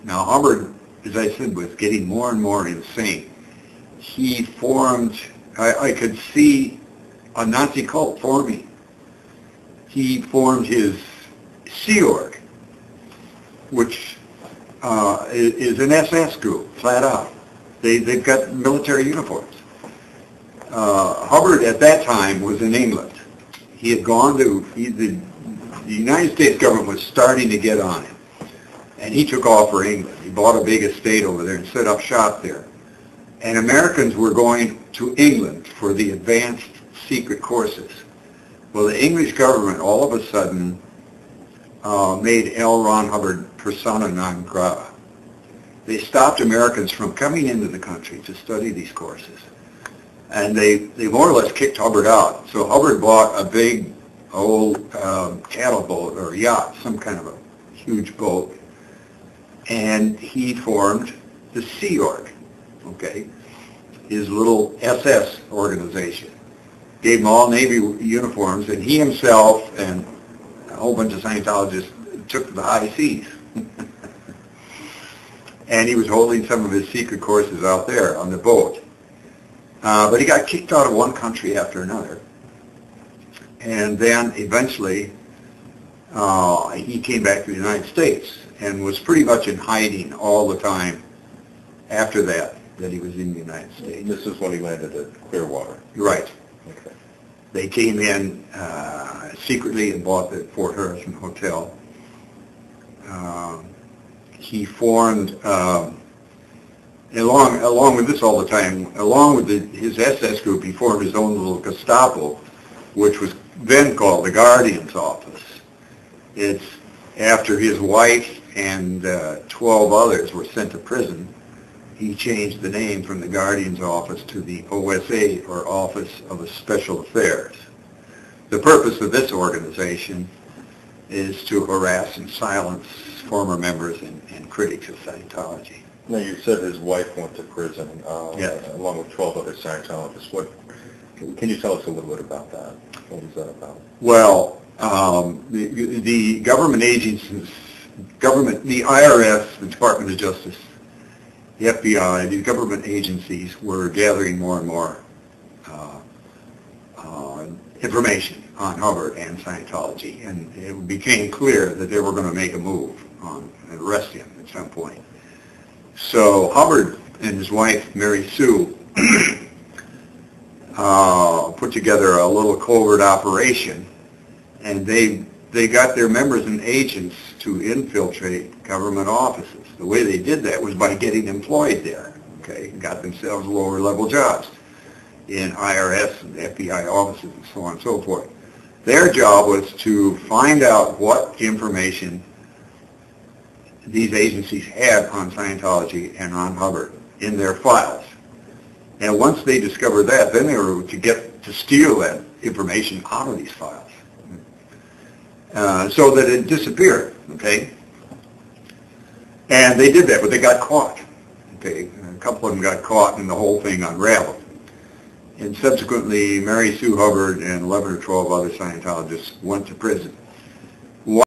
Now Hubbard, as I said, was getting more and more insane. He formed, I could see a Nazi cult forming. He formed his Sea Org, which is an SS group, flat out. They've got military uniforms. Hubbard at that time was in England. He had gone to, the United States government was starting to get on him. And he took off for England. He bought a big estate over there and set up shop there. And Americans were going to England for the advanced secret courses. Well, the English government all of a sudden made L. Ron Hubbard persona non grata. They stopped Americans from coming into the country to study these courses. And they more or less kicked Hubbard out. So Hubbard bought a big old cattle boat or yacht, some kind of a huge boat, and he formed the Sea Org, okay, his little SS organization. Gave them all Navy uniforms, and he himself and a whole bunch of Scientologists took to the high seas. And he was holding some of his secret courses out there on the boat. But he got kicked out of one country after another. And then eventually he came back to the United States and was pretty much in hiding all the time after that he was in the United States. This is when he landed at Clearwater. Right. Okay. They came in secretly and bought the Fort Harrison Hotel. He formed, along with this all the time, along with his SS group, he formed his own little Gestapo, which was then called the Guardian's Office. It's after his wife and 12 others were sent to prison, he changed the name from the Guardian's Office to the OSA, or Office of Special Affairs. The purpose of this organization is to harass and silence former members and critics of Scientology. Now, you said his wife went to prison, yes, along with 12 other Scientologists. Can you tell us a little bit about that? What was that about? Well, the government agencies, the IRS, the Department of Justice, the FBI, these government agencies were gathering more and more information on Hubbard and Scientology, and it became clear that they were going to make a move on and arrest him at some point. So Hubbard and his wife, Mary Sue, put together a little covert operation, and they got their members and agents to infiltrate government offices. The way they did that was by getting employed there, okay, got themselves lower-level jobs in IRS and FBI offices and so on and so forth. Their job was to find out what information these agencies had on Scientology and on Hubbard in their files. And once they discovered that, then they were to steal that information out of these files, so that it disappeared, okay? And they did that, but they got caught, okay? A couple of them got caught and the whole thing unraveled. And subsequently, Mary Sue Hubbard and 11 or 12 other Scientologists went to prison.